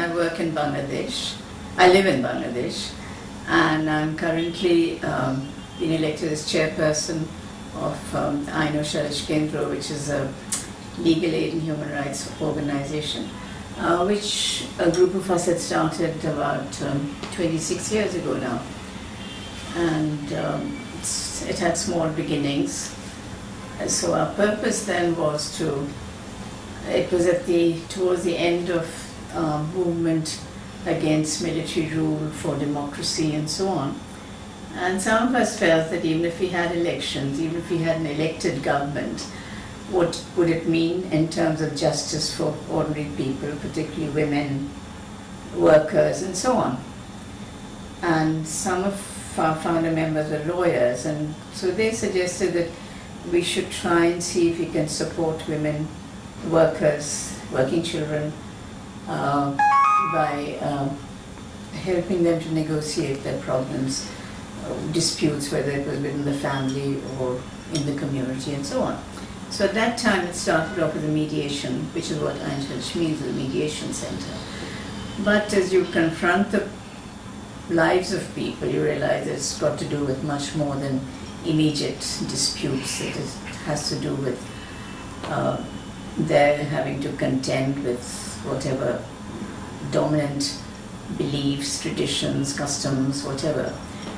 I work in Bangladesh. I live in Bangladesh, and I'm currently being elected as chairperson of the Aino Shalish Kendra, which is a legal aid and human rights organization, which a group of us had started about 26 years ago now. And it had small beginnings. So our purpose then was it was towards the end of movement against military rule for democracy and so on. And some of us felt that even if we had elections, even if we had an elected government, what would it mean in terms of justice for ordinary people, particularly women, workers, and so on? And some of our founder members were lawyers, and so they suggested that we should try and see if we can support women, workers, working children, by helping them to negotiate their problems, disputes, whether it was within the family or in the community, and so on. So at that time it started off with a mediation, which is what Einstein means, the mediation center. But as you confront the lives of people, you realize it's got to do with much more than immediate disputes. It has to do with their having to contend with whatever dominant beliefs, traditions, customs, whatever.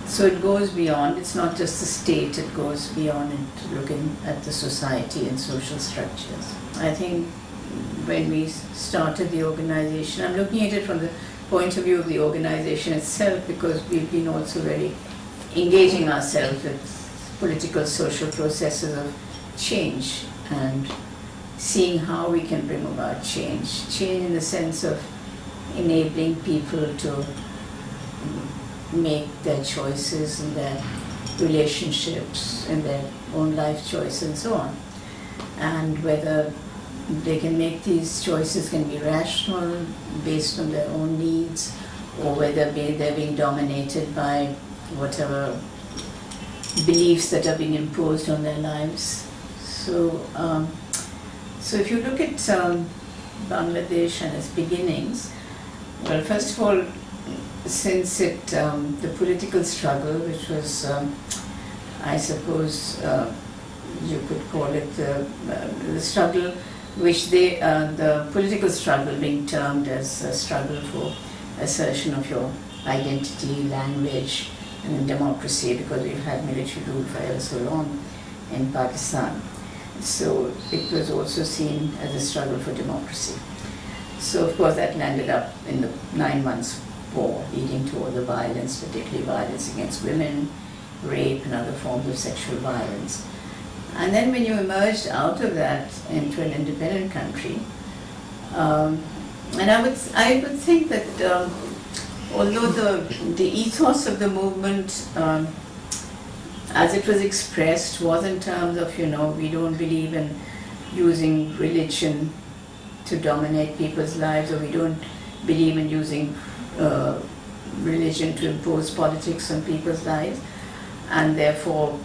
So it goes beyond, it's not just the state, it goes beyond into looking at the society and social structures. I think when we started the organization, I'm looking at it from the point of view of the organization itself, because we've been also very engaging ourselves with political, social processes of change and seeing how we can bring about change. Change in the sense of enabling people to make their choices and their relationships and their own life choices and so on. And whether they can make these choices can be rational, based on their own needs, or whether they're being dominated by whatever beliefs that are being imposed on their lives. So if you look at Bangladesh and its beginnings, well, first of all, since the political struggle, which was, I suppose you could call it the struggle, which the political struggle being termed as a struggle for assertion of your identity, language, and democracy, because we've had military rule for ever so long in Pakistan. So it was also seen as a struggle for democracy. So of course that landed up in the 9 months war, leading to all the violence, particularly violence against women, rape and other forms of sexual violence. And then when you emerged out of that into an independent country, and I would think that although the ethos of the movement, as it was expressed, was in terms of, we don't believe in using religion to dominate people's lives, or we don't believe in using religion to impose politics on people's lives, and therefore,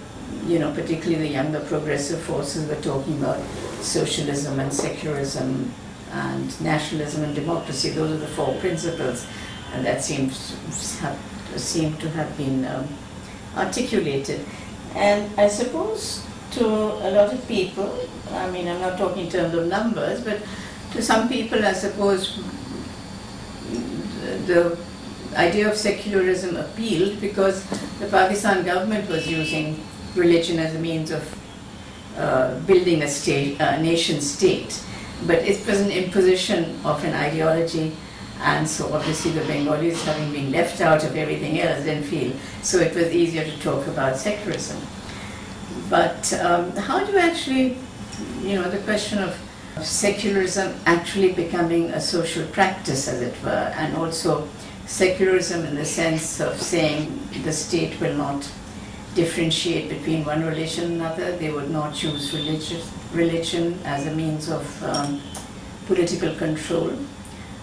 particularly the younger progressive forces were talking about socialism and secularism and nationalism and democracy. Those are the 4 principles, and that seemed to have been articulated. And I suppose to a lot of people, I mean, I'm not talking in terms of numbers, but to some people, I suppose the idea of secularism appealed because the Pakistan government was using religion as a means of building a nation state. But it was an imposition of an ideology, and so obviously the Bengalis, having been left out of everything else, didn't feel. So it was easier to talk about secularism. But how do you actually, the question of secularism actually becoming a social practice, as it were, and also secularism in the sense of saying the state will not differentiate between one religion and another, they would not choose religion as a means of political control.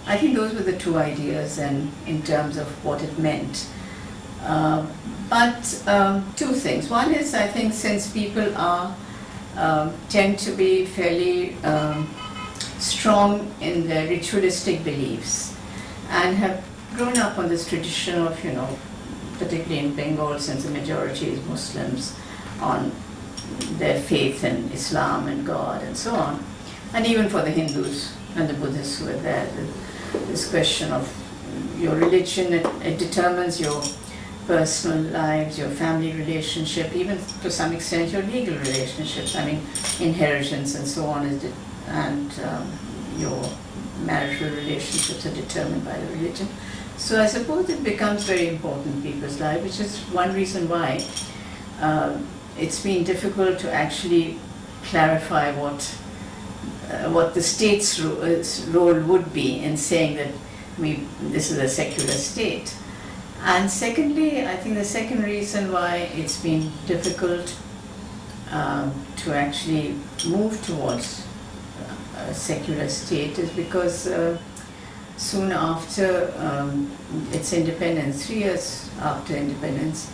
I think those were the 2 ideas and in terms of what it meant. But 2 things. One is, I think, since people tend to be fairly strong in their ritualistic beliefs, and have grown up on this tradition of, particularly in Bengal, since the majority is Muslims, on their faith in Islam and God and so on. And even for the Hindus and the Buddhists who are there, this question of your religion, it determines your personal lives, your family relationship, even to some extent your legal relationships. I mean, inheritance and so on, and your marital relationships are determined by the religion. So I suppose it becomes very important in people's lives, which is one reason why it's been difficult to actually clarify what the state's role would be in saying that this is a secular state. And secondly, I think the second reason why it's been difficult to actually move towards a secular state is because soon after its independence, 3 years after independence,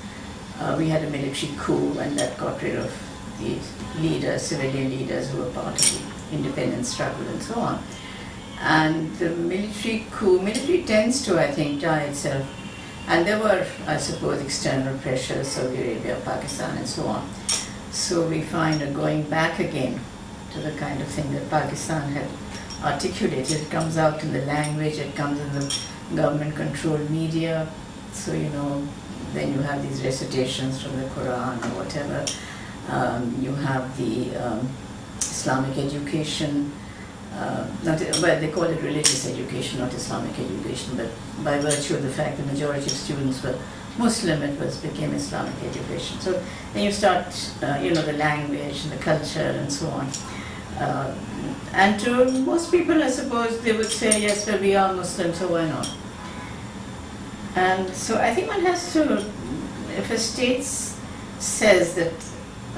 we had a military coup, and that got rid of the leaders, civilian leaders who were part of the independence struggle and so on. And the military tends to, I think, die itself. And there were, I suppose, external pressures, Saudi Arabia, Pakistan and so on. So we find going back again to the kind of thing that Pakistan had articulated. It comes out in the language, it comes in the government-controlled media. So, then you have these recitations from the Quran or whatever. You have the Islamic education. They call it religious education, not Islamic education, but by virtue of the fact the majority of students were Muslim, it became Islamic education. So then you start, the language and the culture and so on. And to most people, I suppose, they would say, yes, well, we are Muslim, so why not? And so I think one has to, if a state says that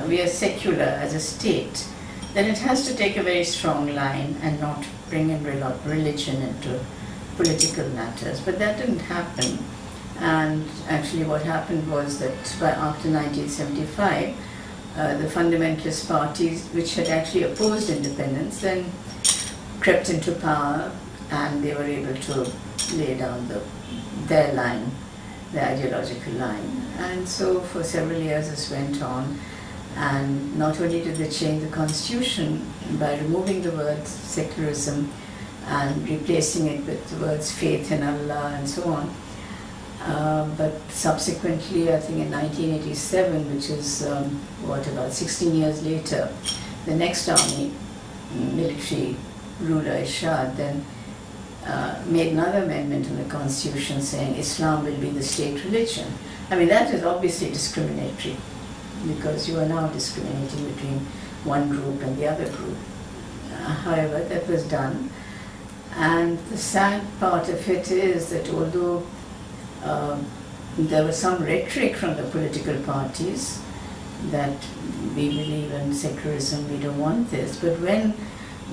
we are secular as a state, then it has to take a very strong line and not bring in religion into political matters. But that didn't happen. And actually what happened was that after 1975, the fundamentalist parties, which had actually opposed independence, then crept into power, and they were able to lay down their line, the ideological line. And so for several years this went on. And not only did they change the constitution by removing the word secularism and replacing it with the words faith in Allah and so on, but subsequently, I think in 1987, which is about 16 years later, the next military ruler, Ishaq, then made another amendment in the constitution saying Islam will be the state religion. I mean, that is obviously discriminatory, because you are now discriminating between one group and the other group. However, that was done. And the sad part of it is that although there was some rhetoric from the political parties that we believe in secularism, we don't want this, but when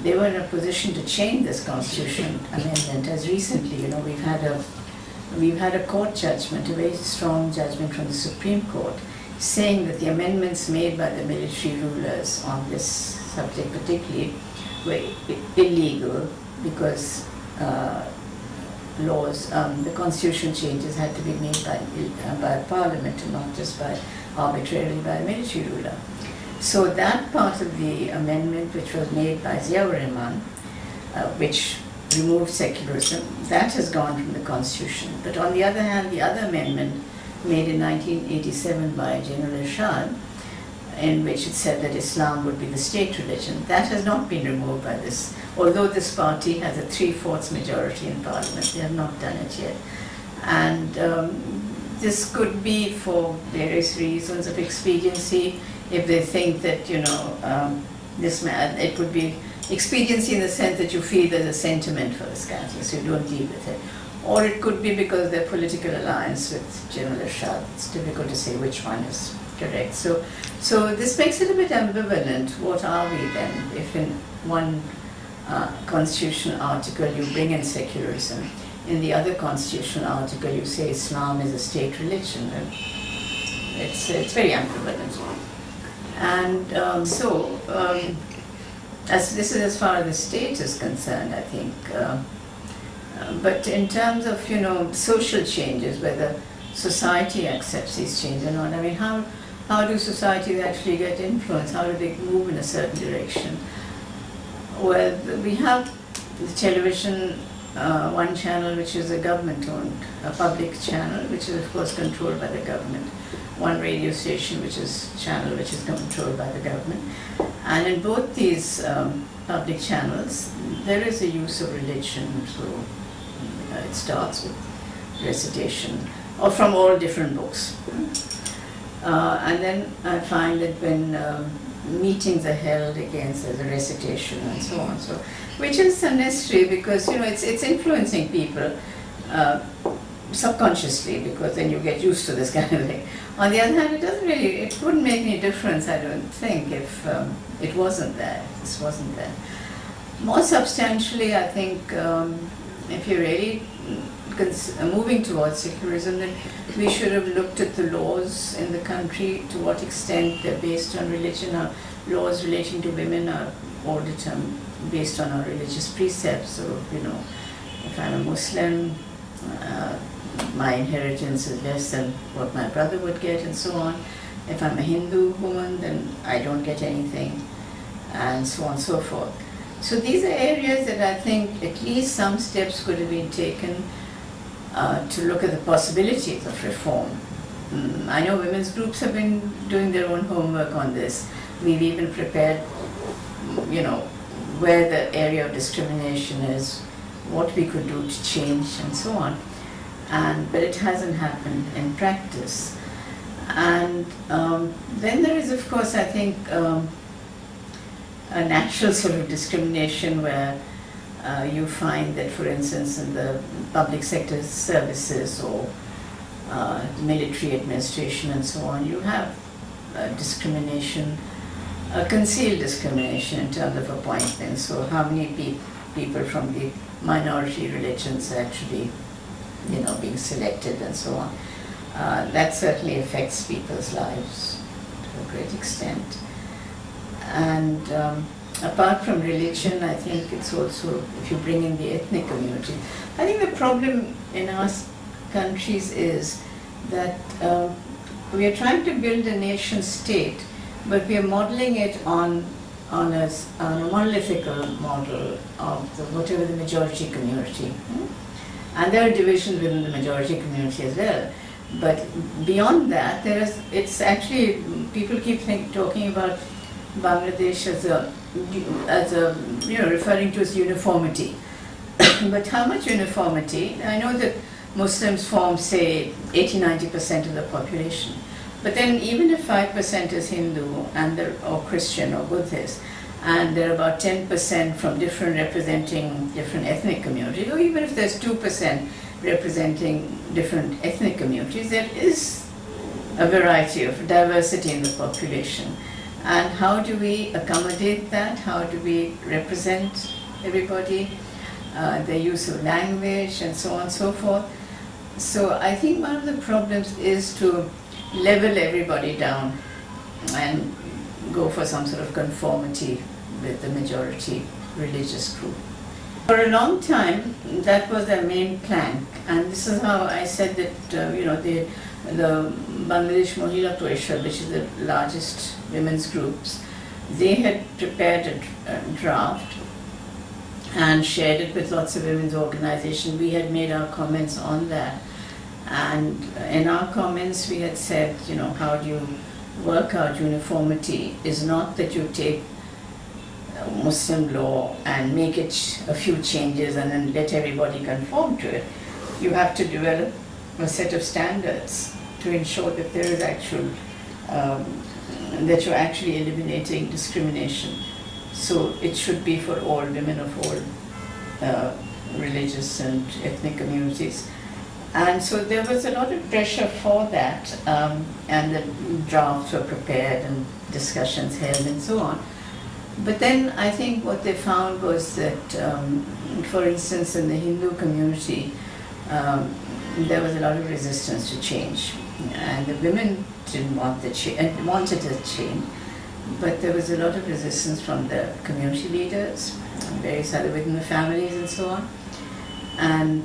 they were in a position to change this constitution amendment, as recently, we've had a court judgment, a very strong judgment from the Supreme Court, saying that the amendments made by the military rulers on this subject particularly were illegal, because the constitution changes had to be made by Parliament and not just arbitrarily by a military ruler. So that part of the amendment, which was made by Ziaur Rahman, which removed secularism, that has gone from the constitution. But on the other hand, the other amendment made in 1987 by General Ershad, in which it said that Islam would be the state religion, that has not been removed by this. Although this party has a 3/4 majority in Parliament, they have not done it yet. And this could be for various reasons of expediency. If they think that, it could be expediency in the sense that you feel there's a sentiment for this kind of thing, so you don't deal with it. Or it could be because their political alliance with General Ershad. It's difficult to say which one is correct. So this makes it a bit ambivalent. What are we then? If in one constitutional article you bring in secularism, in the other constitutional article you say Islam is a state religion, it's very ambivalent. And as this is as far as the state is concerned, I think But in terms of, social changes, whether society accepts these changes or not, I mean, how do societies actually get influence? How do they move in a certain direction? Well, we have the television, one channel which is a government-owned, a public channel, which is of course controlled by the government. One radio station, which is controlled by the government. And in both these public channels, there is a use of religion. So it starts with recitation, or from all different books. And then I find that when meetings are held against the recitation and so on, so which is unnecessary because it's influencing people subconsciously, because then you get used to this kind of thing. On the other hand, it wouldn't make any difference, I don't think, if it wasn't there, this wasn't there. More substantially, I think if you're really moving towards secularism, then we should have looked at the laws in the country, to what extent they're based on religion. Our laws relating to women are all determined based on our religious precepts. So, if I'm a Muslim, my inheritance is less than what my brother would get, and so on. If I'm a Hindu woman, then I don't get anything, and so on and so forth. So these are areas that I think at least some steps could have been taken to look at the possibilities of reform. I know women's groups have been doing their own homework on this. We've even prepared, where the area of discrimination is, what we could do to change, and so on. But it hasn't happened in practice. And then there is, of course, I think, a natural sort of discrimination where you find that, for instance, in the public sector services or military administration and so on, you have discrimination, concealed discrimination in terms of appointments. So how many people from the minority religions are actually, being selected and so on. That certainly affects people's lives to a great extent. And apart from religion, I think it's also, if you bring in the ethnic community, I think the problem in our countries is that we are trying to build a nation state, but we are modeling it on a monolithical model of whatever the majority community. And there are divisions within the majority community as well. But beyond that, it's actually, people keep talking about Bangladesh as a referring to as uniformity. But how much uniformity? I know that Muslims form, say, 80–90% of the population. But then even if 5% is Hindu or Christian or Buddhist, and there are about 10% from representing different ethnic communities, or even if there's 2% representing different ethnic communities, there is a variety of diversity in the population. And how do we accommodate that? How do we represent everybody? The use of language and so on and so forth. So I think one of the problems is to level everybody down and go for some sort of conformity with the majority religious group. For a long time, that was their main plank, and this is how I said that the Bangladesh Mahila Parishad, which is the largest women's groups, they had prepared a draft and shared it with lots of women's organizations. We had made our comments on that, and in our comments we had said, how do you work out uniformity is not that you take Muslim law and make it a few changes and then let everybody conform to it. You have to develop a set of standards to ensure that there is that you're actually eliminating discrimination. So it should be for all women of all religious and ethnic communities. And so there was a lot of pressure for that, and the drafts were prepared and discussions held and so on. But then I think what they found was that, for instance, in the Hindu community, there was a lot of resistance to change. And the women didn't want the change, and wanted a change, but there was a lot of resistance from the community leaders, various other within the families and so on. And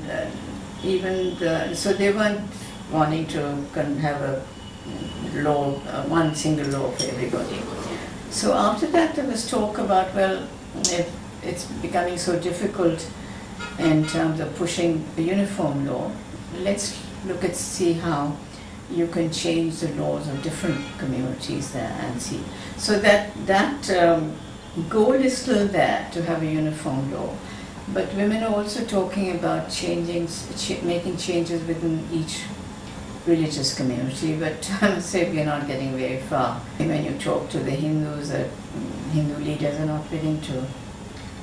so they weren't wanting to have a law, one single law for everybody. So after that there was talk about, well, if it's becoming so difficult in terms of pushing a uniform law, let's look at see how you can change the laws of different communities there and see. So that goal is still there, to have a uniform law. But women are also talking about making changes within each religious community, but I must say we are not getting very far. When you talk to the Hindus, Hindu leaders are not willing to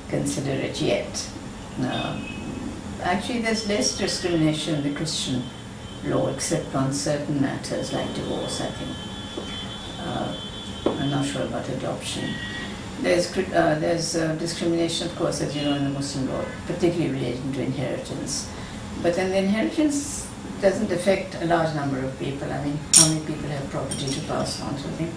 consider it yet. Actually, there's less discrimination in the Christian law, except on certain matters like divorce, I think. I'm not sure about adoption. There's discrimination, of course, as you know, in the Muslim law, particularly relating to inheritance. But then the inheritance doesn't affect a large number of people. I mean, how many people have property to pass on, sort of thing.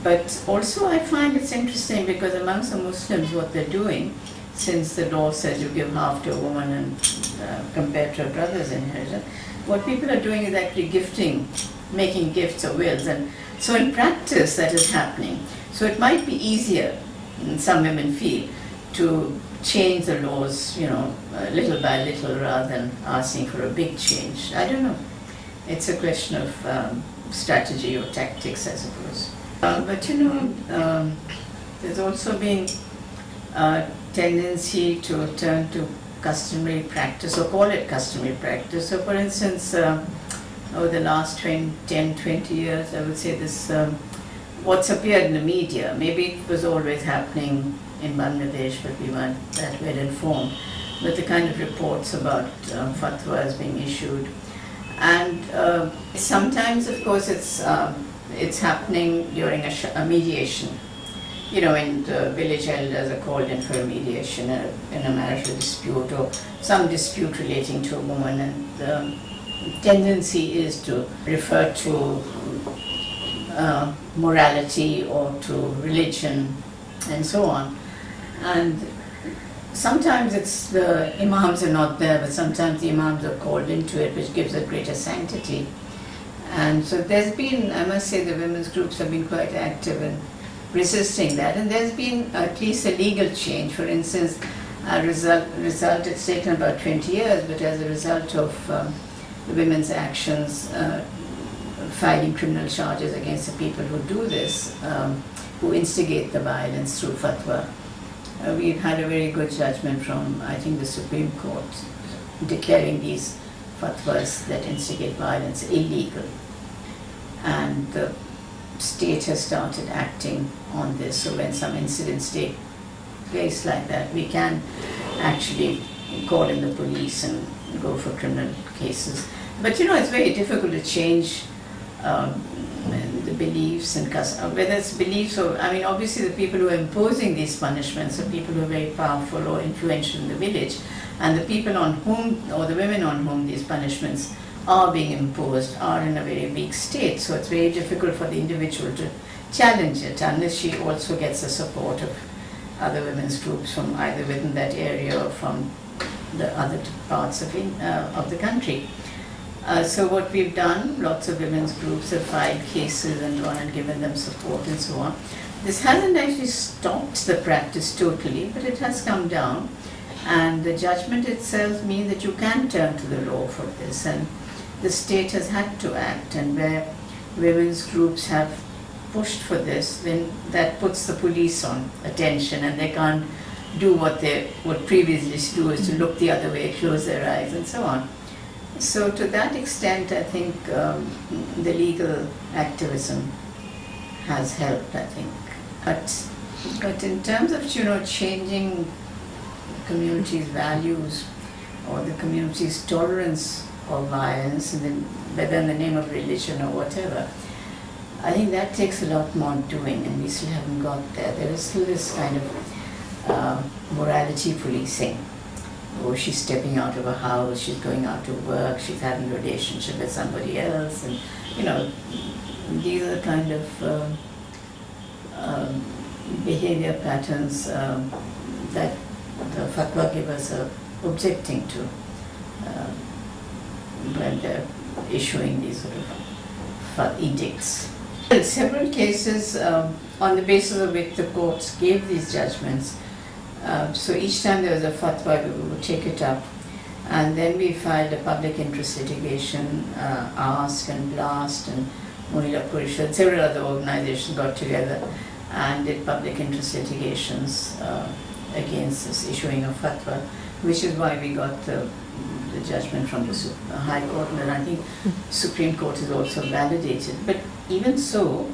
But also I find it's interesting because amongst the Muslims, what they're doing, since the law says you give half to a woman and compared to a brother's inheritance, what people are doing is actually gifting, making gifts or wills. And so in practice that is happening. So it might be easier, some women feel, to change the laws, little by little, rather than asking for a big change. I don't know. It's a question of strategy or tactics, I suppose. But there's also been a tendency to turn to customary practice, or call it customary practice. So for instance, over the last 10, 20 years, I would say this, what's appeared in the media, maybe it was always happening in Bangladesh, but we weren't that well informed, but the kind of reports about fatwas being issued. And sometimes, of course, it's happening during a mediation. When the village elders are called in for a mediation in a marital dispute or some dispute relating to a woman, and the tendency is to refer to morality or to religion and so on. And sometimes it's the imams are not there, but sometimes the imams are called into it, which gives it greater sanctity. And so there's been, I must say, the women's groups have been quite active in resisting that. And there's been at least a legal change. For instance, a result it's taken about 20 years, but as a result of the women's actions, filing criminal charges against the people who do this, who instigate the violence through fatwa. We've had a very good judgment from, I think, the Supreme Court, declaring these fatwas that instigate violence illegal. And the state has started acting on this. So when some incidents take place like that, we can actually call in the police and go for criminal cases. But it's very difficult to change the beliefs and whether it's beliefs or, obviously the people who are imposing these punishments are people who are very powerful or influential in the village, and the people on whom, or the women on whom these punishments are being imposed are in a very weak state. So it's very difficult for the individual to challenge it unless she also gets the support of other women's groups from either within that area or from the other parts of the country. So what we've done, lots of women's groups have filed cases and gone and given them support and so on. This hasn't actually stopped the practice totally, but it has come down. And the judgment itself means that you can turn to the law for this. And the state has had to act. And where women's groups have pushed for this, then that puts the police on attention, and they can't do what they would previously do, is to look the other way, close their eyes, and so on. So to that extent, I think the legal activism has helped, I think. But in terms of, changing community's values or the community's tolerance of violence, whether in the name of religion or whatever, I think that takes a lot more doing, and we still haven't got there. There is still this kind of morality policing. Oh, she's stepping out of her house, she's going out to work, she's having a relationship with somebody else, and these are the kind of behavior patterns that the fatwa givers are objecting to. when they're issuing these sort of edicts. In several cases, on the basis of which the courts gave these judgments, so each time there was a fatwa, we would take it up, and then we filed a public interest litigation. ASK and BLAST and Mahila Parishad, several other organizations got together and did public interest litigations against this issuing of fatwa, which is why we got the judgment from the High Court, and I think Supreme Court is also validated. But even so,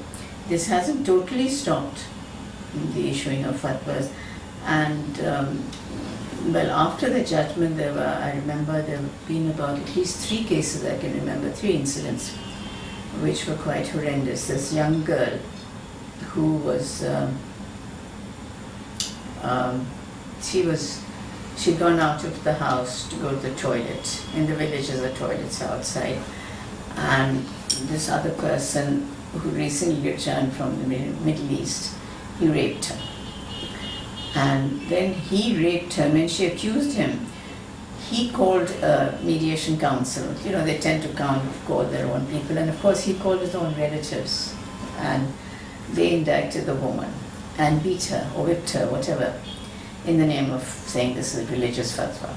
this hasn't totally stopped the issuing of fatwas. And well, after the judgment, there were, I remember there have been about at least 3 cases, I can remember, 3 incidents, which were quite horrendous. This young girl who was, she'd gone out of the house to go to the toilet. In the villages, the toilets are outside. And this other person who recently returned from the Middle East, he raped her. And then he raped her, when she accused him, he called a mediation council. You know, they tend to call their own people. And of course, he called his own relatives. And they indicted the woman and beat her or whipped her, whatever, in the name of saying this is religious fatwa.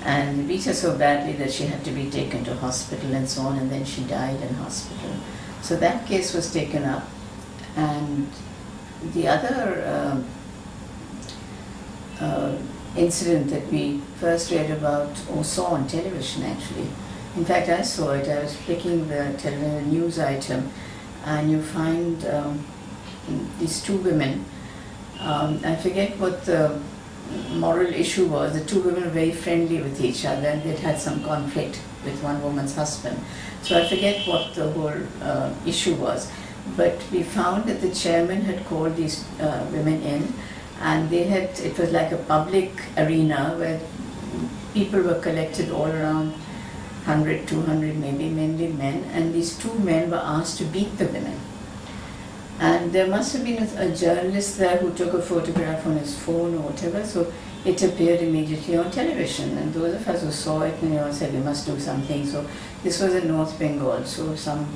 And beat her so badly that she had to be taken to hospital and so on, and then she died in hospital. So that case was taken up. And the other incident that we first read about or saw on television, actually. In fact, I saw it. I was flicking the television news item, and you find these 2 women. I forget what the moral issue was. The 2 women were very friendly with each other, and they'd had some conflict with one woman's husband. So I forget what the whole issue was. But we found that the chairman had called these women in, and they had, it was like a public arena where people were collected all around, 100, 200 maybe, mainly men, and these 2 men were asked to beat the women. And there must have been a journalist there who took a photograph on his phone or whatever, so it appeared immediately on television. And those of us who saw it, said we must do something. So this was in North Bengal, so some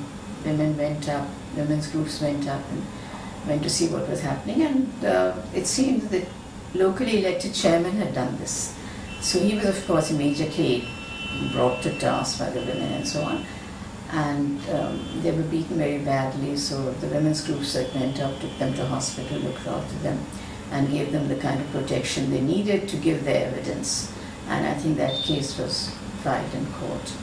women went up, women's groups went up and went to see what was happening. And it seemed that the locally elected chairman had done this. So he was, of course, immediately brought to task by the women and so on. And they were beaten very badly, so the women's groups that went up took them to hospital, looked after them, and gave them the kind of protection they needed to give their evidence. And I think that case was filed in court.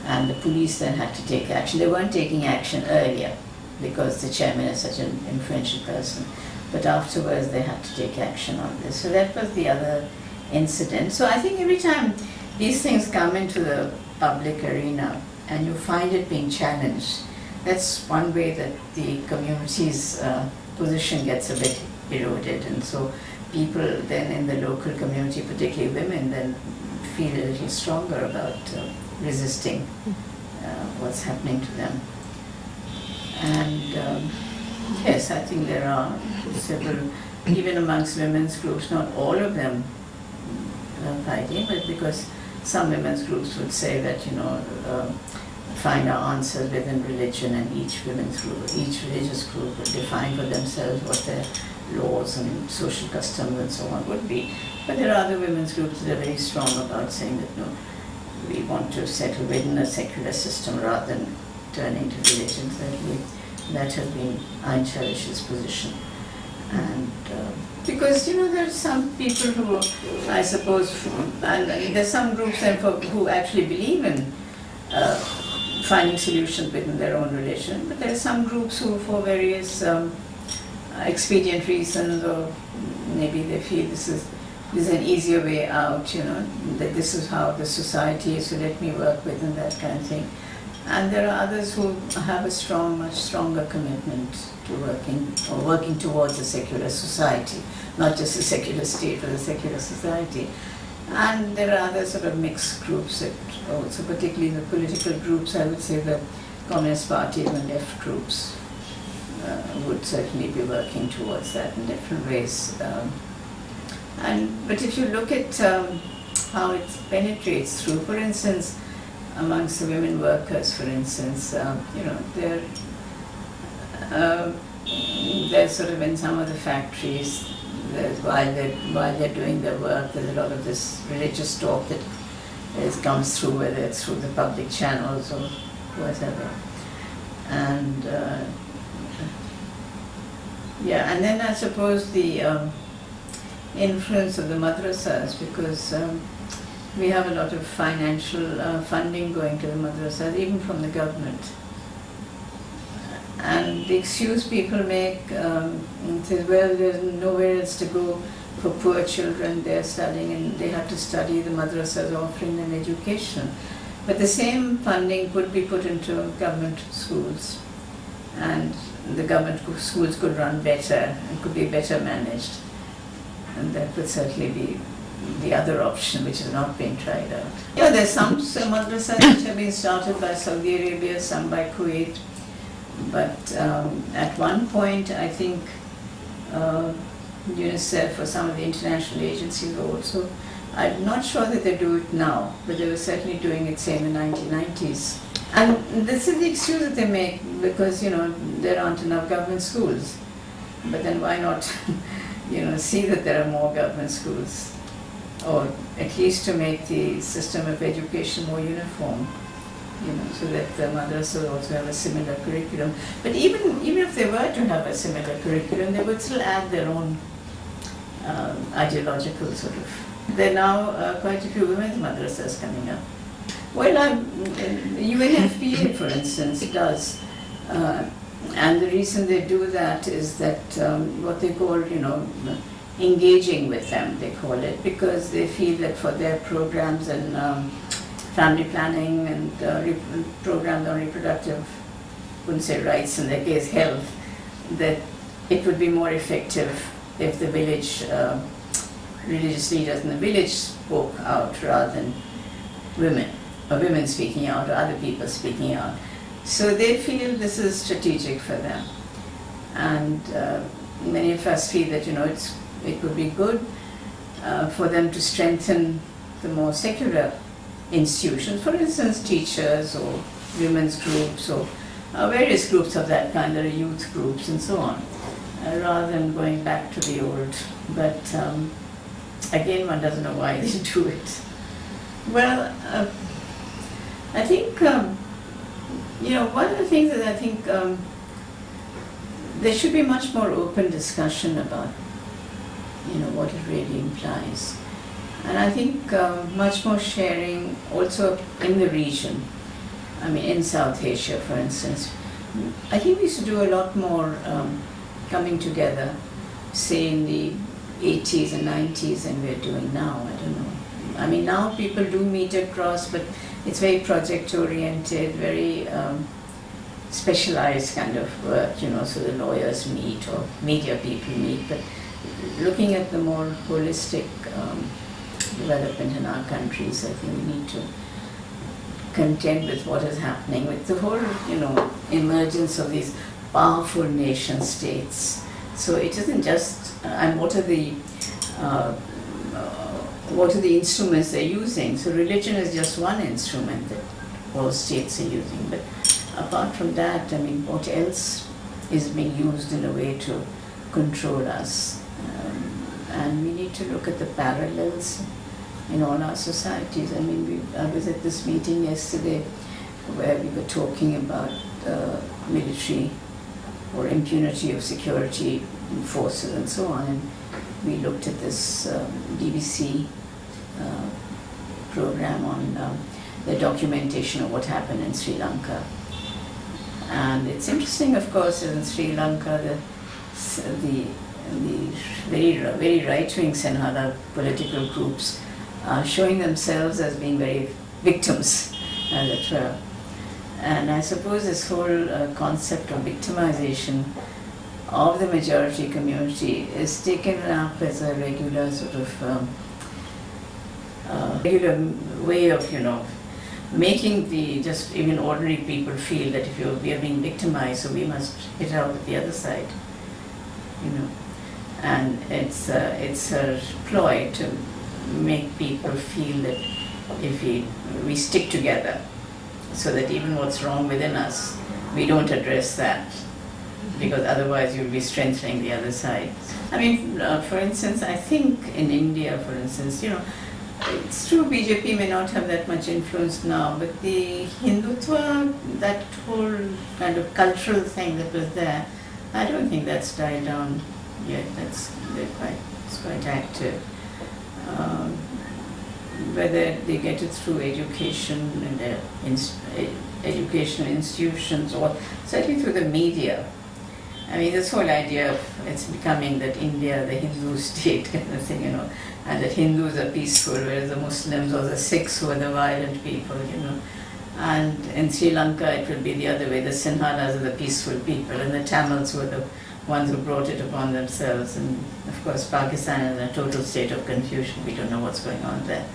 And the police then had to take action. They weren't taking action earlier because the chairman is such an influential person. But afterwards they had to take action on this. So that was the other incident. So I think every time these things come into the public arena and you find it being challenged, that's one way that the community's position gets a bit eroded. And so people then in the local community, particularly women, then feel a little stronger about resisting what's happening to them. And yes, I think there are several, even amongst women's groups, not all of them fighting, but because some women's groups would say that, find our answers within religion, and each women's group, each religious group would define for themselves what their laws and social customs and so on would be. But there are other women's groups that are very strong about saying that, no, we want to settle within a secular system rather than turning to religion. Certainly, that has been Ain Charish's position. And because, there are some people who, I suppose, and there's some groups who actually believe in finding solutions within their own religion, but there are some groups who, for various expedient reasons, or maybe they feel this is an easier way out, that this is how the society is, so let me work within that kind of thing. And there are others who have a much stronger commitment to working towards a secular society, not just a secular state, but a secular society. And there are other sort of mixed groups that also, particularly the political groups, I would say the Communist Party and the left groups would certainly be working towards that in different ways. But if you look at how it penetrates through. For instance, amongst the women workers, for instance, you know, they're sort of in some of the factories, while they're doing their work, there's a lot of this religious talk that comes through, whether it's through the public channels or whatever. And yeah, and then I suppose the influence of the madrasas, because we have a lot of financial funding going to the madrasas, even from the government. And the excuse people make says, well, there's nowhere else to go for poor children. They're studying and they have to study, the madrasas offering them education. But the same funding could be put into government schools, and the government schools could run better and could be better managed. And that would certainly be the other option, which is not being tried out. Yeah, there's some madrasas which have been started by Saudi Arabia, some by Kuwait. But at one point, I think UNICEF or some of the international agencies were also, I'm not sure that they do it now, but they were certainly doing it, say, in the 1990s. And this is the excuse that they make, because, you know, there aren't enough government schools. But then why not, you know, see that there are more government schools, or at least to make the system of education more uniform, you know, so that the madrasas also have a similar curriculum. But even if they were to have a similar curriculum, they would still add their own ideological sort of. There are now quite a few women's madrasas coming up. Well, UNFPA, for instance, does. And the reason they do that is that what they call, you know, engaging with them, they call it, because they feel that for their programs and family planning and programs on reproductive, I wouldn't say rights, in their case health, that it would be more effective if the village, religious leaders in the village spoke out rather than women, or women speaking out or other people speaking out. So they feel this is strategic for them. And many of us feel that, you know, it would be good for them to strengthen the more secular institutions, for instance, teachers or women's groups or various groups of that kind, there are youth groups and so on, rather than going back to the old. But again, one doesn't know why they do it. Well, I think, you know, one of the things that I think there should be much more open discussion about, you know, what it really implies. And I think much more sharing also in the region. I mean, in South Asia, for instance. I think we used to do a lot more coming together, say in the 80s and 90s than we're doing now, I don't know. I mean, now people do meet across, but it's very project-oriented, very specialized kind of work, you know, so the lawyers meet or media people meet, but looking at the more holistic development in our countries, I think we need to contend with what is happening with the whole, you know, emergence of these powerful nation states. So it isn't just, and what are the instruments they're using? So religion is just one instrument that all states are using, but apart from that, I mean, what else is being used in a way to control us? And we need to look at the parallels in all our societies. I mean, I was at this meeting yesterday where we were talking about military or impunity of security forces and so on, and we looked at this BBC program on the documentation of what happened in Sri Lanka. And it's interesting, of course, in Sri Lanka, the very right-wing Sinhala political groups are showing themselves as being very victims, as it were. And I suppose this whole concept of victimization of the majority community is taken up as a regular sort of regular way of, you know, making the just even ordinary people feel that if we are being victimized, so we must hit out at the other side, you know. And it's a ploy to make people feel that if we stick together, so that even what's wrong within us, we don't address that, because otherwise you'll be strengthening the other side. I mean, for instance, I think in India, for instance, it's true BJP may not have that much influence now, but the Hindutva, that whole kind of cultural thing that was there, I don't think that's died down yet. It's quite active. Whether they get it through education and their educational institutions, or certainly through the media. I mean, this whole idea of it's becoming that India, the Hindu state kind of thing, and that Hindus are peaceful, whereas the Muslims or the Sikhs who are the violent people, And in Sri Lanka, it will be the other way. The Sinhalas are the peaceful people, and the Tamils were the ones who brought it upon themselves. And of course, Pakistan is in a total state of confusion. We don't know what's going on there.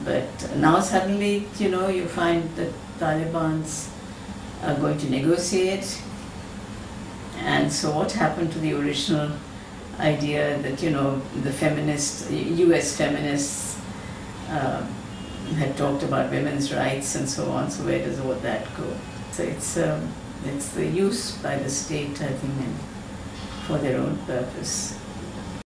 But now suddenly, you find that Talibans are going to negotiate. And so what happened to the original idea that, the feminists, US feminists had talked about women's rights and so on, so where does all that go? So it's the use by the state, I think, for their own purpose.